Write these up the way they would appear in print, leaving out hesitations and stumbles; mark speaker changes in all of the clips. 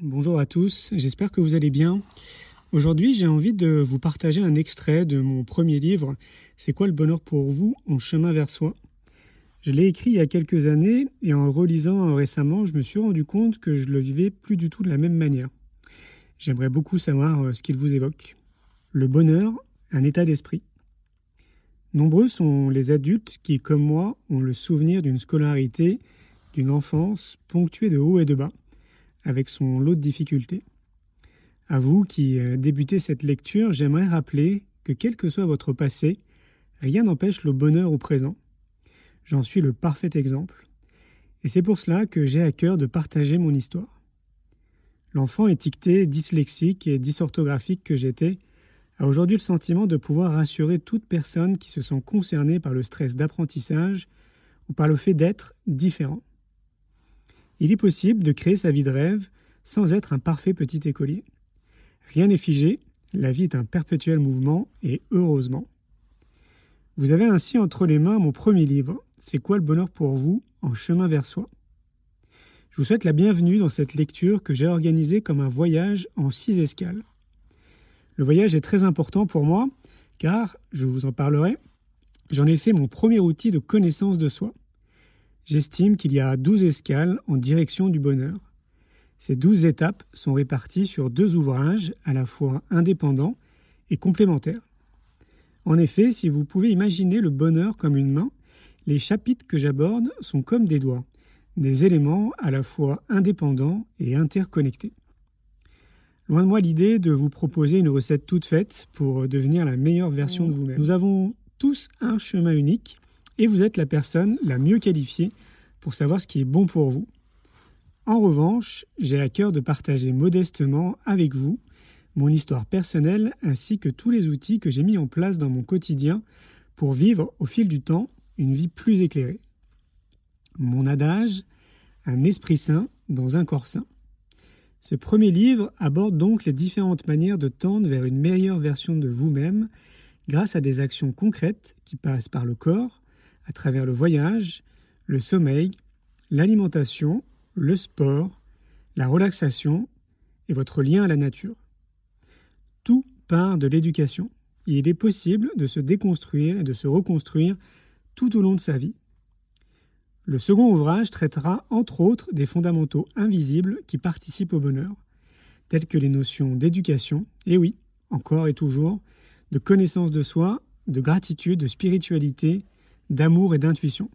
Speaker 1: Bonjour à tous, j'espère que vous allez bien. Aujourd'hui, j'ai envie de vous partager un extrait de mon premier livre, C'est quoi le bonheur pour vous en chemin vers soi. Je l'ai écrit il y a quelques années et en le relisant récemment, je me suis rendu compte que je le vivais plus du tout de la même manière. J'aimerais beaucoup savoir ce qu'il vous évoque. Le bonheur, un état d'esprit. Nombreux sont les adultes qui, comme moi, ont le souvenir d'une scolarité, d'une enfance ponctuée de hauts et de bas, avec son lot de difficultés. À vous qui débutez cette lecture, j'aimerais rappeler que quel que soit votre passé, rien n'empêche le bonheur au présent. J'en suis le parfait exemple. Et c'est pour cela que j'ai à cœur de partager mon histoire. L'enfant étiqueté, dyslexique et dysorthographique que j'étais a aujourd'hui le sentiment de pouvoir rassurer toute personne qui se sent concernée par le stress d'apprentissage ou par le fait d'être différent. Il est possible de créer sa vie de rêve sans être un parfait petit écolier. Rien n'est figé, la vie est un perpétuel mouvement, et heureusement. Vous avez ainsi entre les mains mon premier livre, C'est quoi le bonheur pour vous en chemin vers soi. Je vous souhaite la bienvenue dans cette lecture que j'ai organisée comme un voyage en 6 escales. Le voyage est très important pour moi, car, je vous en parlerai, j'en ai fait mon premier outil de connaissance de soi. J'estime qu'il y a 12 escales en direction du bonheur. Ces 12 étapes sont réparties sur 2 ouvrages à la fois indépendants et complémentaires. En effet, si vous pouvez imaginer le bonheur comme une main, les chapitres que j'aborde sont comme des doigts, des éléments à la fois indépendants et interconnectés. Loin de moi l'idée de vous proposer une recette toute faite pour devenir la meilleure version de vous-même. Nous avons tous un chemin unique et vous êtes la personne la mieux qualifiée pour savoir ce qui est bon pour vous. En revanche, j'ai à cœur de partager modestement avec vous mon histoire personnelle ainsi que tous les outils que j'ai mis en place dans mon quotidien pour vivre au fil du temps une vie plus éclairée. Mon adage, un esprit sain dans un corps sain. Ce premier livre aborde donc les différentes manières de tendre vers une meilleure version de vous-même grâce à des actions concrètes qui passent par le corps, à travers le voyage, le sommeil, l'alimentation, le sport, la relaxation et votre lien à la nature. Tout part de l'éducation. Et il est possible de se déconstruire et de se reconstruire tout au long de sa vie. Le second ouvrage traitera entre autres des fondamentaux invisibles qui participent au bonheur, tels que les notions d'éducation, et oui, encore et toujours, de connaissance de soi, de gratitude, de spiritualité, d'amour et d'intuition.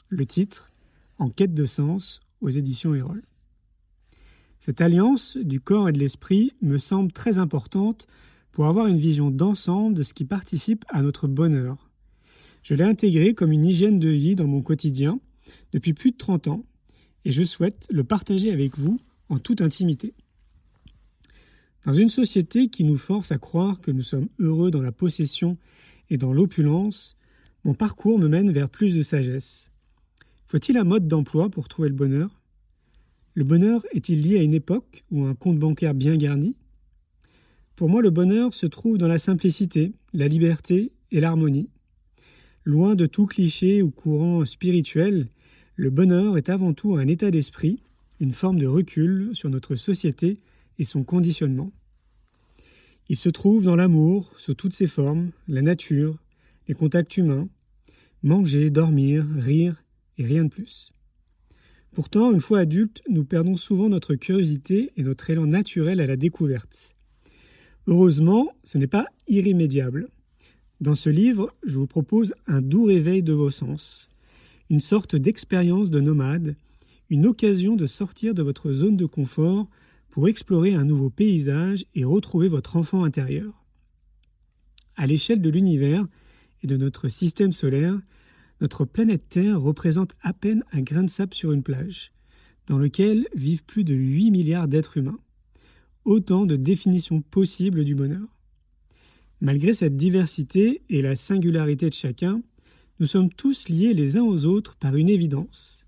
Speaker 1: Le titre, En quête de sens, aux éditions Erol. Cette alliance du corps et de l'esprit me semble très importante pour avoir une vision d'ensemble de ce qui participe à notre bonheur. Je l'ai intégré comme une hygiène de vie dans mon quotidien depuis plus de 30 ans et je souhaite le partager avec vous en toute intimité. Dans une société qui nous force à croire que nous sommes heureux dans la possession et dans l'opulence, mon parcours me mène vers plus de sagesse. Faut-il un mode d'emploi pour trouver le bonheur ? Le bonheur est-il lié à une époque ou à un compte bancaire bien garni ? Pour moi, le bonheur se trouve dans la simplicité, la liberté et l'harmonie. Loin de tout cliché ou courant spirituel, le bonheur est avant tout un état d'esprit, une forme de recul sur notre société et son conditionnement. Il se trouve dans l'amour, sous toutes ses formes, la nature, les contacts humains, manger, dormir, rire et rien de plus. Pourtant, une fois adultes, nous perdons souvent notre curiosité et notre élan naturel à la découverte. Heureusement, ce n'est pas irrémédiable. Dans ce livre, je vous propose un doux réveil de vos sens, une sorte d'expérience de nomade, une occasion de sortir de votre zone de confort pour explorer un nouveau paysage et retrouver votre enfant intérieur. À l'échelle de l'univers et de notre système solaire, notre planète Terre représente à peine un grain de sable sur une plage, dans lequel vivent plus de 8 milliards d'êtres humains. Autant de définitions possibles du bonheur. Malgré cette diversité et la singularité de chacun, nous sommes tous liés les uns aux autres par une évidence.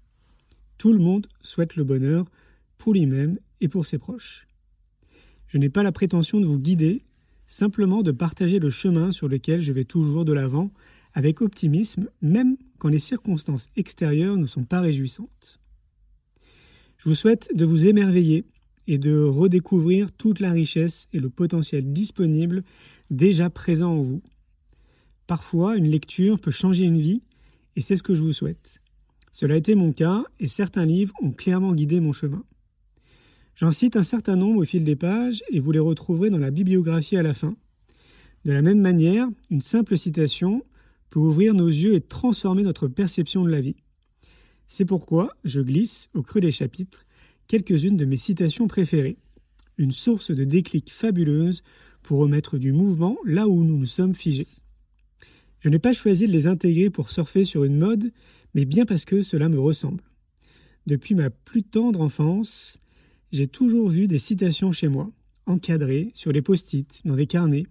Speaker 1: Tout le monde souhaite le bonheur pour lui-même et pour ses proches. Je n'ai pas la prétention de vous guider, simplement de partager le chemin sur lequel je vais toujours de l'avant, avec optimisme, même quand les circonstances extérieures ne sont pas réjouissantes. Je vous souhaite de vous émerveiller et de redécouvrir toute la richesse et le potentiel disponible déjà présent en vous. Parfois, une lecture peut changer une vie et c'est ce que je vous souhaite. Cela a été mon cas et certains livres ont clairement guidé mon chemin. J'en cite un certain nombre au fil des pages et vous les retrouverez dans la bibliographie à la fin. De la même manière, une simple citation peut ouvrir nos yeux et transformer notre perception de la vie. C'est pourquoi je glisse, au creux des chapitres, quelques-unes de mes citations préférées. Une source de déclic fabuleuse pour remettre du mouvement là où nous nous sommes figés. Je n'ai pas choisi de les intégrer pour surfer sur une mode, mais bien parce que cela me ressemble. Depuis ma plus tendre enfance, j'ai toujours vu des citations chez moi, encadrées sur les post-it, dans des carnets.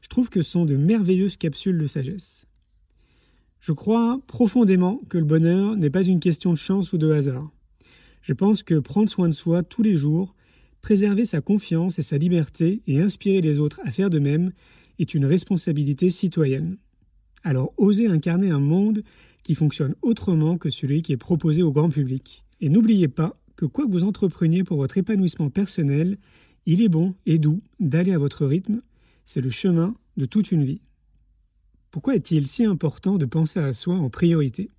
Speaker 1: Je trouve que ce sont de merveilleuses capsules de sagesse. Je crois profondément que le bonheur n'est pas une question de chance ou de hasard. Je pense que prendre soin de soi tous les jours, préserver sa confiance et sa liberté et inspirer les autres à faire de même est une responsabilité citoyenne. Alors osez incarner un monde qui fonctionne autrement que celui qui est proposé au grand public. Et n'oubliez pas que quoi que vous entrepreniez pour votre épanouissement personnel, il est bon et doux d'aller à votre rythme. C'est le chemin de toute une vie. Pourquoi est-il si important de penser à soi en priorité ?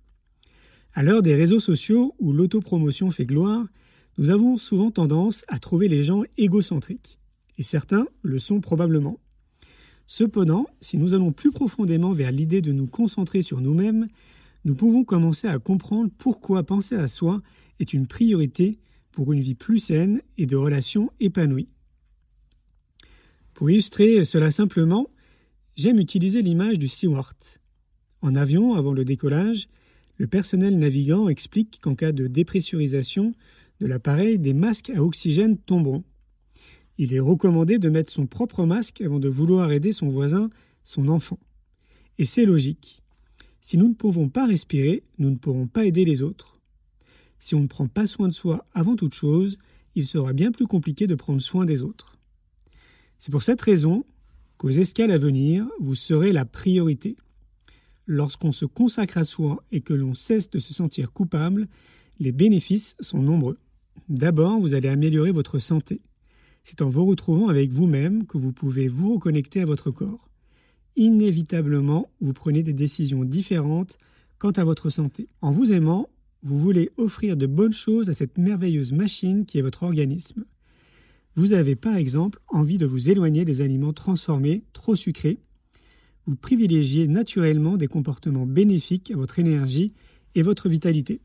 Speaker 1: À l'heure des réseaux sociaux où l'autopromotion fait gloire, nous avons souvent tendance à trouver les gens égocentriques. Et certains le sont probablement. Cependant, si nous allons plus profondément vers l'idée de nous concentrer sur nous-mêmes, nous pouvons commencer à comprendre pourquoi penser à soi est une priorité pour une vie plus saine et de relations épanouies. Pour illustrer cela simplement, j'aime utiliser l'image du steward. En avion, avant le décollage, le personnel navigant explique qu'en cas de dépressurisation de l'appareil, des masques à oxygène tomberont. Il est recommandé de mettre son propre masque avant de vouloir aider son voisin, son enfant. Et c'est logique. Si nous ne pouvons pas respirer, nous ne pourrons pas aider les autres. Si on ne prend pas soin de soi avant toute chose, il sera bien plus compliqué de prendre soin des autres. C'est pour cette raison qu'aux escales à venir, vous serez la priorité. Lorsqu'on se consacre à soi et que l'on cesse de se sentir coupable, les bénéfices sont nombreux. D'abord, vous allez améliorer votre santé. C'est en vous retrouvant avec vous-même que vous pouvez vous reconnecter à votre corps. Inévitablement, vous prenez des décisions différentes quant à votre santé. En vous aimant, vous voulez offrir de bonnes choses à cette merveilleuse machine qui est votre organisme. Vous avez par exemple envie de vous éloigner des aliments transformés, trop sucrés. Vous privilégiez naturellement des comportements bénéfiques à votre énergie et votre vitalité.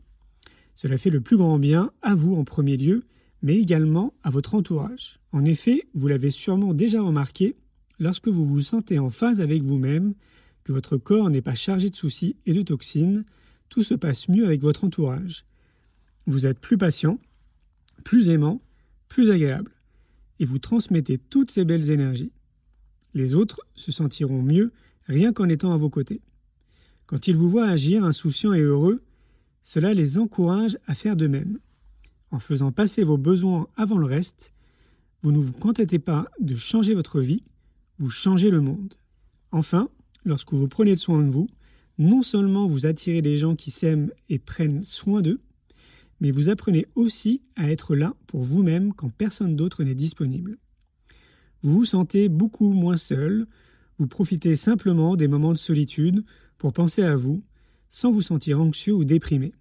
Speaker 1: Cela fait le plus grand bien à vous en premier lieu, mais également à votre entourage. En effet, vous l'avez sûrement déjà remarqué, lorsque vous vous sentez en phase avec vous-même, que votre corps n'est pas chargé de soucis et de toxines, tout se passe mieux avec votre entourage. Vous êtes plus patient, plus aimant, plus agréable, et vous transmettez toutes ces belles énergies. Les autres se sentiront mieux rien qu'en étant à vos côtés. Quand ils vous voient agir insouciants et heureux, cela les encourage à faire de même. En faisant passer vos besoins avant le reste, vous ne vous contentez pas de changer votre vie, vous changez le monde. Enfin, lorsque vous prenez soin de vous, non seulement vous attirez des gens qui s'aiment et prennent soin d'eux, mais vous apprenez aussi à être là pour vous-même quand personne d'autre n'est disponible. Vous vous sentez beaucoup moins seul, vous profitez simplement des moments de solitude pour penser à vous, sans vous sentir anxieux ou déprimé.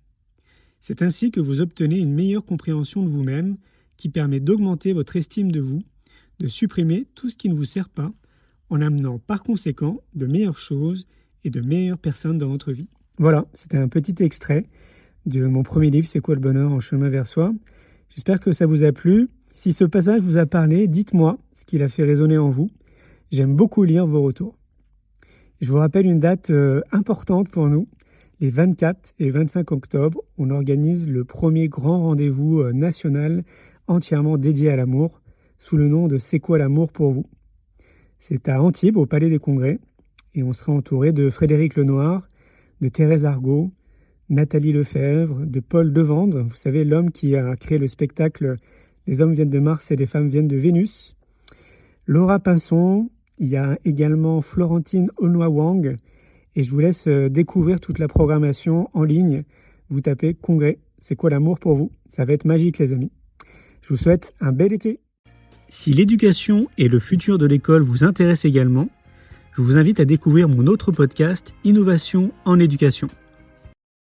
Speaker 1: C'est ainsi que vous obtenez une meilleure compréhension de vous-même qui permet d'augmenter votre estime de vous, de supprimer tout ce qui ne vous sert pas, en amenant par conséquent de meilleures choses et de meilleures personnes dans votre vie. Voilà, c'était un petit extrait de mon premier livre, C'est quoi le bonheur en chemin vers soi. J'espère que ça vous a plu. Si ce passage vous a parlé, dites-moi ce qu'il a fait résonner en vous. J'aime beaucoup lire vos retours. Je vous rappelle une date importante pour nous. Les 24 et 25 octobre, on organise le premier grand rendez-vous national entièrement dédié à l'amour, sous le nom de C'est quoi l'amour pour vous ? C'est à Antibes, au Palais des Congrès, et on sera entouré de Frédéric Lenoir, de Thérèse Argot, Nathalie Lefebvre, de Paul Devendre, vous savez, l'homme qui a créé le spectacle « Les hommes viennent de Mars et les femmes viennent de Vénus », Laura Pinson, il y a également Florentine Aulnoy-Wang, et je vous laisse découvrir toute la programmation en ligne. Vous tapez « Congrès, c'est quoi l'amour pour vous ?» Ça va être magique, les amis. Je Je vous souhaite un bel été. Si l'éducation et le futur de l'école vous intéressent également, je vous invite à découvrir mon autre podcast Innovation en éducation.